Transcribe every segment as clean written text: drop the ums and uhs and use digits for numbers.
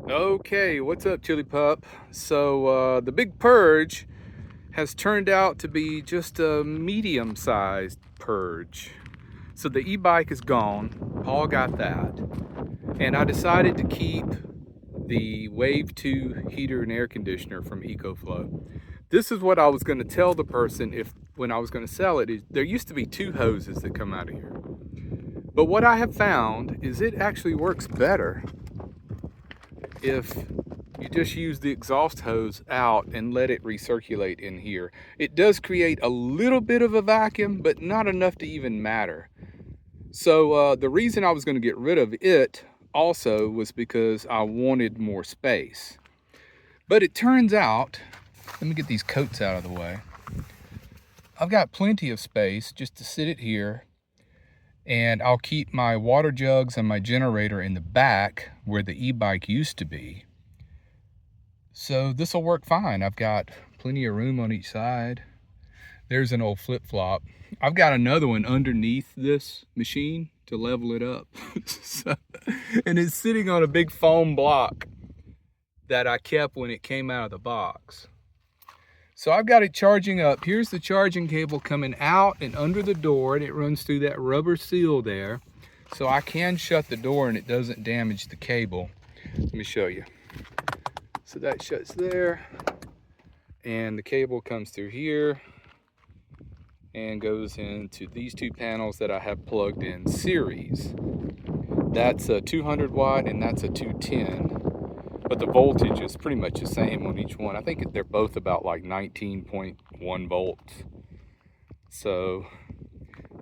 Okay, what's up, Chili Pup? So the big purge has turned out to be just a medium-sized purge. So the e-bike is gone. Paul got that. And I decided to keep the Wave 2 heater and air conditioner from EcoFlow. This is what I was going to tell the person when I was going to sell it. There used to be two hoses that come out of here. But what I have found is it actually works better if you just use the exhaust hose out and let it recirculate in here. It does create a little bit of a vacuum, but not enough to even matter. So the reason I was going to get rid of it also was because I wanted more space. But it turns out, let me get these coats out of the way. I've got plenty of space just to sit it here, and I'll keep my water jugs and my generator in the back where the e-bike used to be. So this will work fine. I've got plenty of room on each side. There's an old flip-flop. I've got another one underneath this machine to level it up. And it's sitting on a big foam block that I kept when it came out of the box. So I've got it charging up. Here's the charging cable coming out and under the door, and it runs through that rubber seal there. So I can shut the door and it doesn't damage the cable. Let me show you. So that shuts there, and the cable comes through here and goes into these two panels that I have plugged in series. That's a 200 watt and that's a 210, but the voltage is pretty much the same on each one. I think they're both about like 19.1 volts. So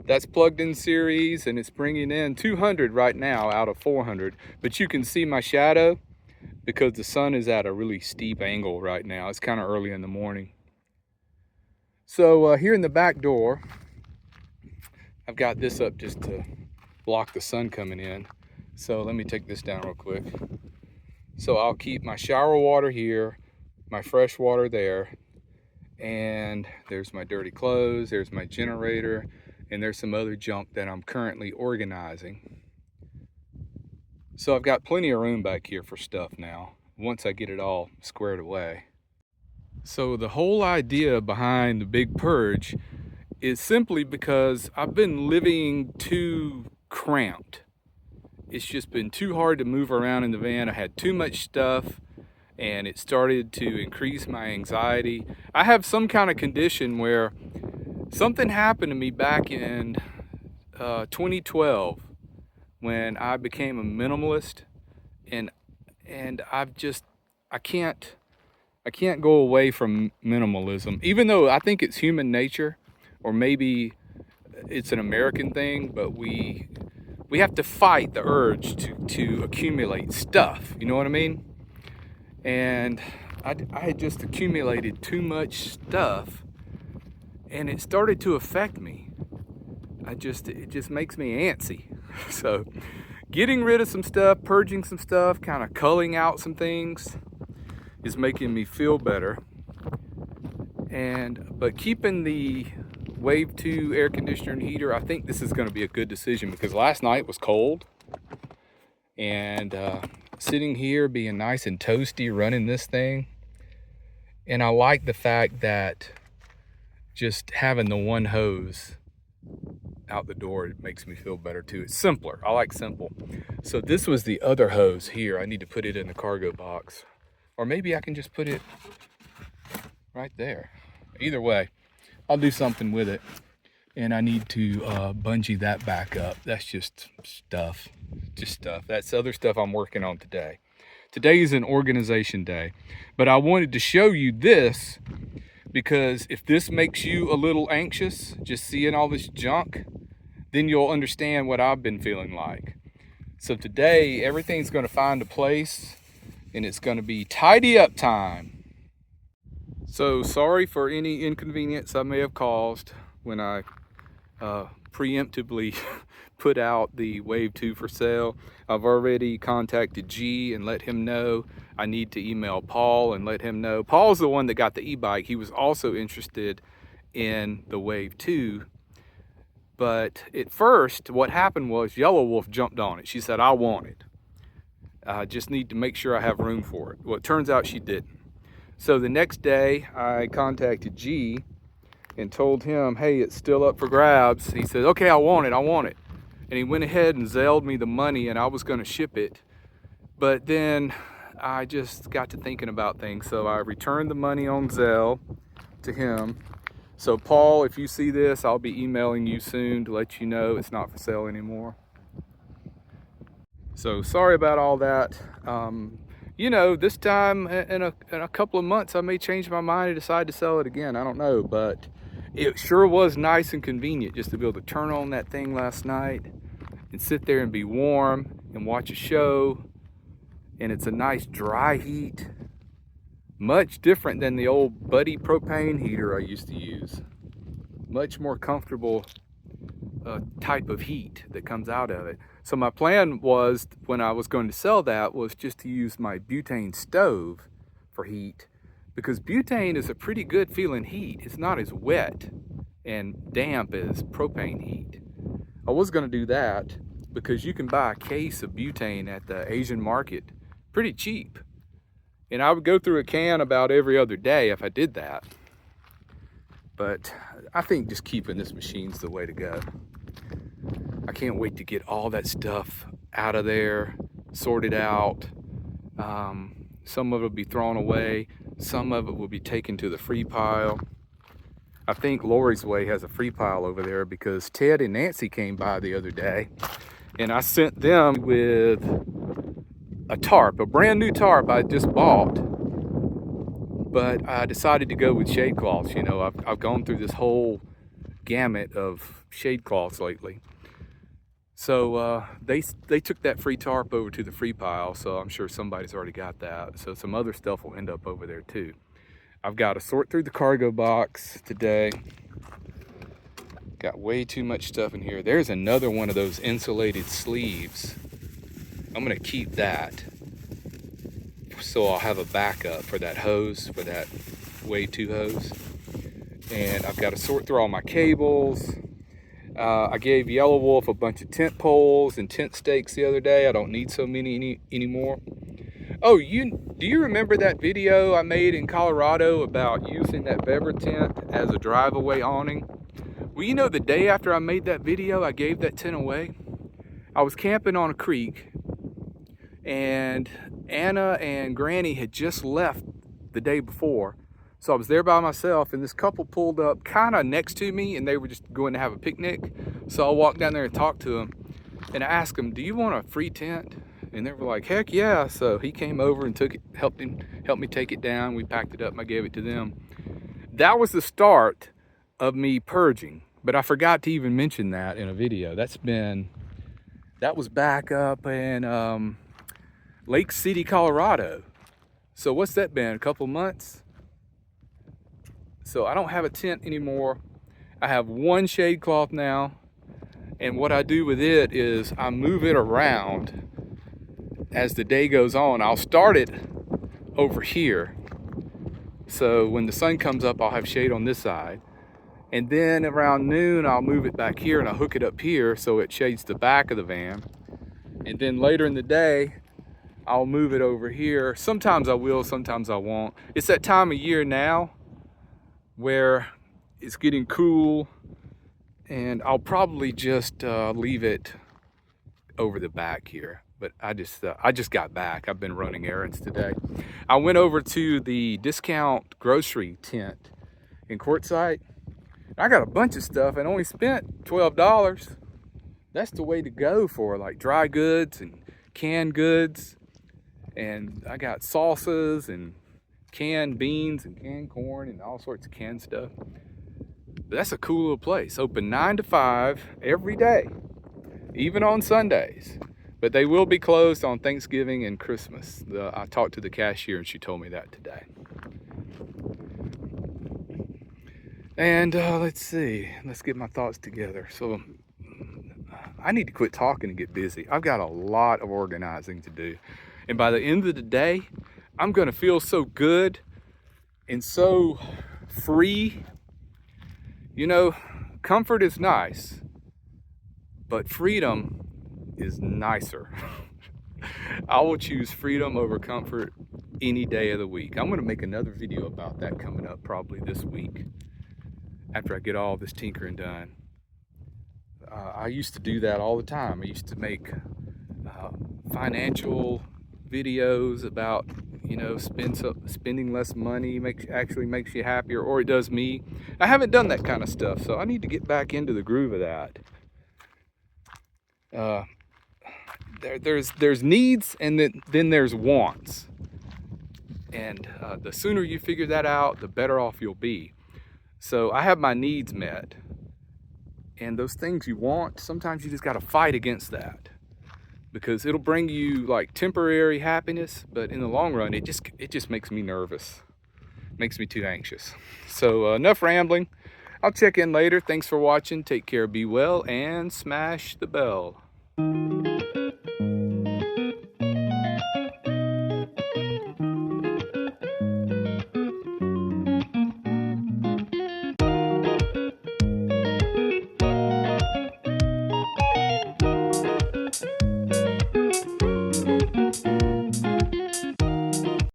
that's plugged in series, and it's bringing in 200 right now out of 400, but you can see my shadow because the sun is at a really steep angle right now. It's kind of early in the morning. So here in the back door, I've got this up just to block the sun coming in. So let me take this down real quick. So I'll keep my shower water here, my fresh water there, and there's my dirty clothes, there's my generator, and there's some other junk that I'm currently organizing. So I've got plenty of room back here for stuff now, once I get it all squared away. So the whole idea behind the big purge is simply because I've been living too cramped. It's just been too hard to move around in the van. I had too much stuff, and it started to increase my anxiety. I have some kind of condition where something happened to me back in 2012 when I became a minimalist, and I can't go away from minimalism, even though I think it's human nature, or maybe it's an American thing, but we have to fight the urge to accumulate stuff, you know what I mean? And I had just accumulated too much stuff, and it started to affect me. It just makes me antsy. So getting rid of some stuff, purging some stuff, kind of culling out some things is making me feel better. But keeping the Wave 2 air conditioner and heater, I think this is going to be a good decision, because last night was cold, and sitting here being nice and toasty running this thing, and I like the fact that just having the one hose out the door, it makes me feel better too. It's simpler. I like simple. So this was the other hose here. I need to put it in the cargo box, or maybe I can just put it right there. Either way, I'll do something with it, and I need to bungee that back up. That's just stuff. That's other stuff I'm working on today. Today is an organization day, but I wanted to show you this because if this makes you a little anxious, just seeing all this junk, then you'll understand what I've been feeling like. So today, everything's going to find a place, and it's going to be tidy up time. So sorry for any inconvenience I may have caused when I preemptively put out the Wave 2 for sale. I've already contacted G and let him know. I need to email Paul and let him know. Paul's the one that got the e-bike. He was also interested in the Wave 2. But at first, what happened was Yellow Wolf jumped on it. She said, I want it. I just need to make sure I have room for it. Well, it turns out she didn't. So the next day I contacted G and told him, hey, it's still up for grabs. He said, okay, I want it. And he went ahead and Zelled me the money, and I was gonna ship it. But then I just got to thinking about things. So I returned the money on Zelle to him. So Paul, if you see this, I'll be emailing you soon to let you know it's not for sale anymore. So sorry about all that. You know, this time in a couple of months, I may change my mind and decide to sell it again. I don't know, but it sure was nice and convenient just to be able to turn on that thing last night and sit there and be warm and watch a show. And it's a nice dry heat, much different than the old Buddy propane heater I used to use. Much more comfortable type of heat that comes out of it. So my plan was, when I was going to sell that, was just to use my butane stove for heat, because butane is a pretty good feeling heat. It's not as wet and damp as propane heat. I was going to do that because you can buy a case of butane at the Asian market pretty cheap. And I would go through a can about every other day if I did that. But I think just keeping this machine's the way to go. I can't wait to get all that stuff out of there, sorted out. Some of it will be thrown away. Some of it will be taken to the free pile. I think Lori's Way has a free pile over there because Ted and Nancy came by the other day, and I sent them with a tarp, a brand new tarp I just bought. But I decided to go with shade cloths. You know, I've gone through this whole gamut of shade cloths lately. So they took that free tarp over to the free pile, so I'm sure somebody's already got that. So some other stuff will end up over there too. I've got to sort through the cargo box today. Got way too much stuff in here. There's another one of those insulated sleeves. I'm gonna keep that, so I'll have a backup for that hose, for that Way 2 hose. And I've got to sort through all my cables. I gave Yellow Wolf a bunch of tent poles and tent stakes the other day. I don't need so many anymore. Oh, do you remember that video I made in Colorado about using that VEVOR tent as a drive-away awning? Well, you know, the day after I made that video, I gave that tent away. I was camping on a creek, and Anna and Granny had just left the day before. So I was there by myself, and this couple pulled up kind of next to me, and they were just going to have a picnic. So I walked down there and talked to them, and I asked them, do you want a free tent? And they were like, heck yeah. So he came over and took it, helped me take it down. We packed it up and I gave it to them. That was the start of me purging, but I forgot to even mention that in a video. That was back up in Lake City, Colorado. So what's that been, a couple months? So I don't have a tent anymore. I have one shade cloth now, and what I do with it is I move it around as the day goes on. I'll start it over here, so when the sun comes up I'll have shade on this side, and then around noon I'll move it back here and I'll hook it up here so it shades the back of the van, and then later in the day I'll move it over here. Sometimes I will, sometimes I won't. It's that time of year now where it's getting cool, and I'll probably just leave it over the back here. But I just got back. I've been running errands today. I went over to the discount grocery tent in Quartzsite. I got a bunch of stuff and only spent $12. That's the way to go for like dry goods and canned goods. And I got salsas and canned beans and canned corn and all sorts of canned stuff. But that's a cool little place. Open 9 to 5 every day, even on Sundays. But they will be closed on Thanksgiving and Christmas. I talked to the cashier and she told me that today. And let's see, let's get my thoughts together. So I need to quit talking and get busy. I've got a lot of organizing to do. And by the end of the day, I'm gonna feel so good and so free. You know, comfort is nice, but freedom is nicer. I will choose freedom over comfort any day of the week. I'm going to make another video about that coming up probably this week after I get all this tinkering done. I used to do that all the time. I used to make financial videos about, you know, spending less money actually makes you happier, or it does me. I haven't done that kind of stuff, so I need to get back into the groove of that. There's needs, and then there's wants, and the sooner you figure that out, the better off you'll be. So I have my needs met, and those things you want, sometimes you just got to fight against that, because it'll bring you like temporary happiness, but in the long run, it just makes me nervous, makes me too anxious. So enough rambling. I'll check in later. Thanks for watching. Take care, be well, and smash the bell.